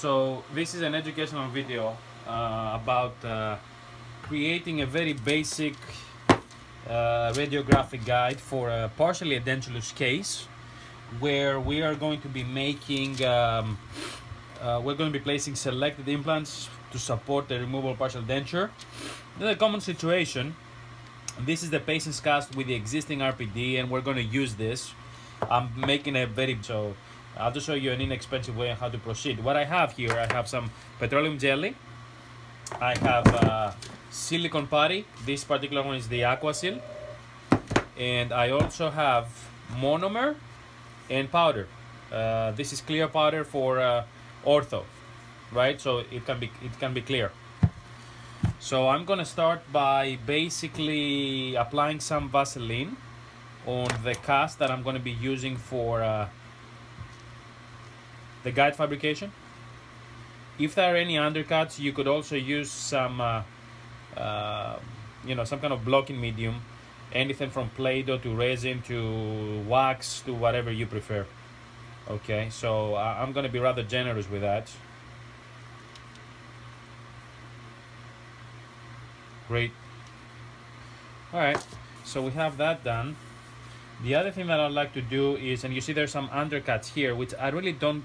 So this is an educational video about creating a very basic radiographic guide for a partially edentulous case, where we are going to be making we're going to be placing selected implants to support the removable partial denture. This is a common situation. This is the patient's cast with the existing RPD, and we're going to use this. I'm making a so I'll just show you an inexpensive way on how to proceed. What I have here, I have some petroleum jelly. I have silicone putty. This particular one is the Aquasil. And I also have monomer and powder. This is clear powder for ortho, right? So it can be clear. So I'm gonna start by basically applying some Vaseline on the cast that I'm gonna be using for the guide fabrication. If there are any undercuts, you could also use some some kind of blocking medium, anything from Play-Doh to resin to wax to whatever you prefer. Okay, so I'm gonna be rather generous with that. Great. All right, so we have that done. The other thing that I'd like to do is, and you see there's some undercuts here, which I really don't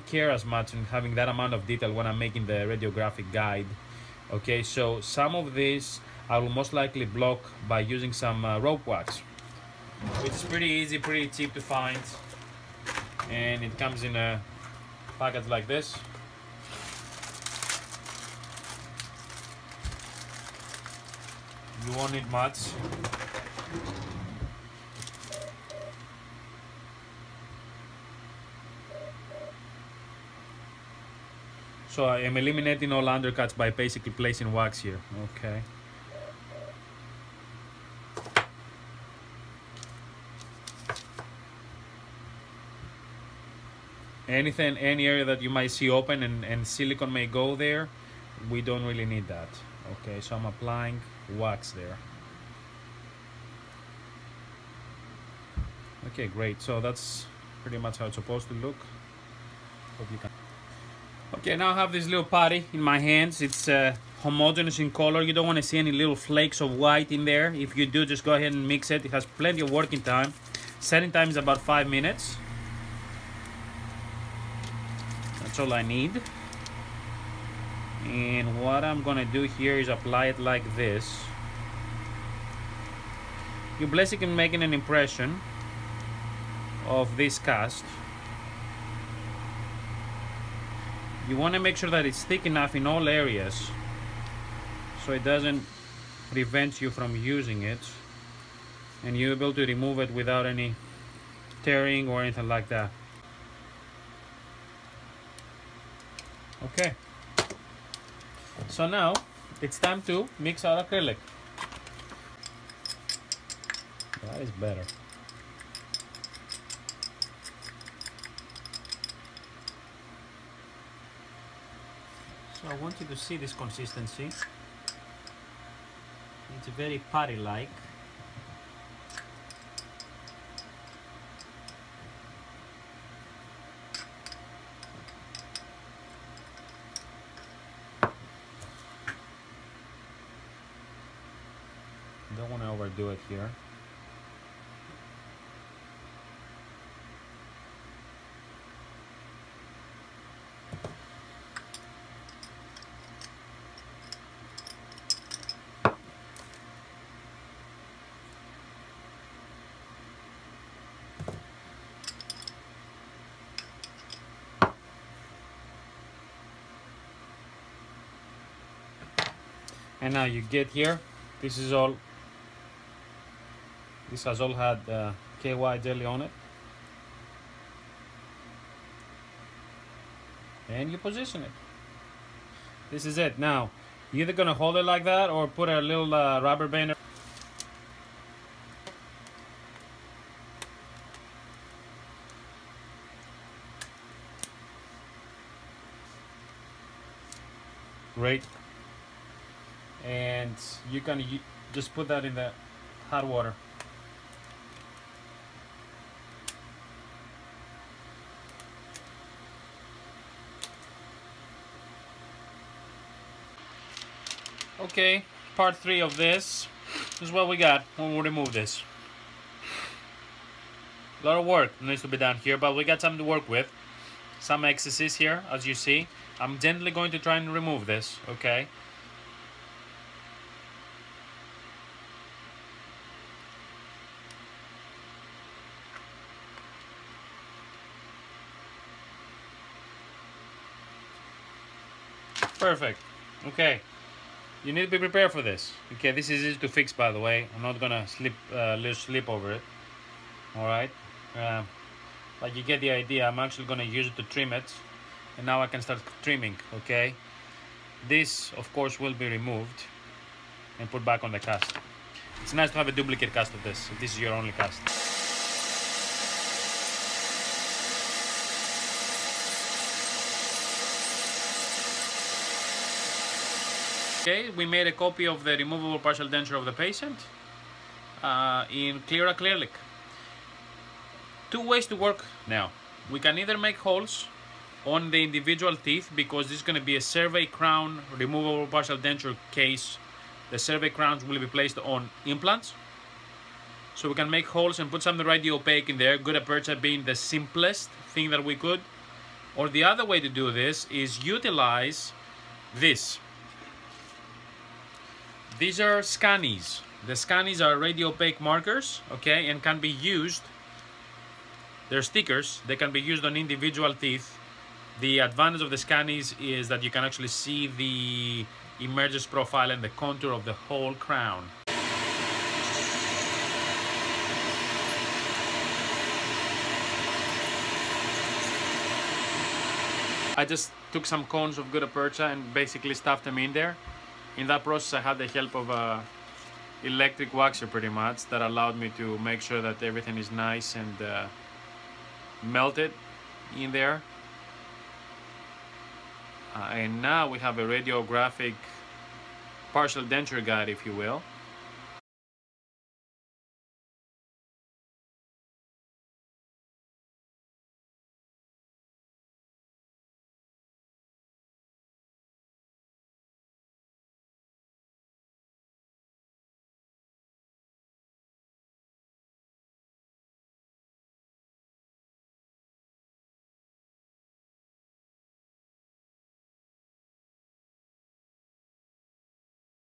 care as much in having that amount of detail when I'm making the radiographic guide. Okay, so some of this I will most likely block by using some rope wax, which is pretty easy, pretty cheap to find, and it comes in a package like this. You won't need much. So I am eliminating all undercuts by basically placing wax here. Okay. Any area that you might see open and silicone may go there, we don't really need that. Okay, so I'm applying wax there. Okay, great. So that's pretty much how it's supposed to look. Hope you can. Okay, now I have this little putty in my hands. It's homogeneous in color. You don't want to see any little flakes of white in there. If you do, just go ahead and mix it. It has plenty of working time. Setting time is about 5 minutes. That's all I need. And what I'm gonna do here is apply it like this. You're basically making an impression of this cast. You want to make sure that it's thick enough in all areas so it doesn't prevent you from using it, and you're able to remove it without any tearing or anything like that. Okay, so now it's time to mix our acrylic. That is better. So I want you to see this consistency. It's very putty-like. Don't want to overdo it here. And now you get here, this has all had KY jelly on it, and you position it. This is it. Now you're either gonna hold it like that or put a little rubber band. Great. And you can just put that in the hot water. Okay, part 3 of this is what we got when we remove this. A lot of work needs to be done here, but we got something to work with. Some excesses here, as you see. I'm gently going to try and remove this, okay? Perfect. Okay. You need to be prepared for this. Okay, this is easy to fix, by the way. I'm not gonna lose sleep over it. Alright. But you get the idea. I'm actually gonna use it to trim it. And now I can start trimming, okay? This, of course, will be removed and put back on the cast. It's nice to have a duplicate cast of this, if this is your only cast. Okay, we made a copy of the removable partial denture of the patient in clear acrylic. 2 ways to work now. We can either make holes on the individual teeth, because this is going to be a survey crown removable partial denture case. The survey crowns will be placed on implants. So we can make holes and put something radiopaque in there, gutta percha being the simplest thing that we could. Or the other way to do this is utilize this. These are scannies. The scannies are radiopaque markers, okay, and can be used. They're stickers. They can be used on individual teeth. The advantage of the scannies is that you can actually see the emergence profile and the contour of the whole crown. I just took some cones of gutta percha and basically stuffed them in there. In that process, I had the help of a electric waxer pretty much that allowed me to make sure that everything is nice and melted in there. And now we have a radiographic partial denture guide, if you will.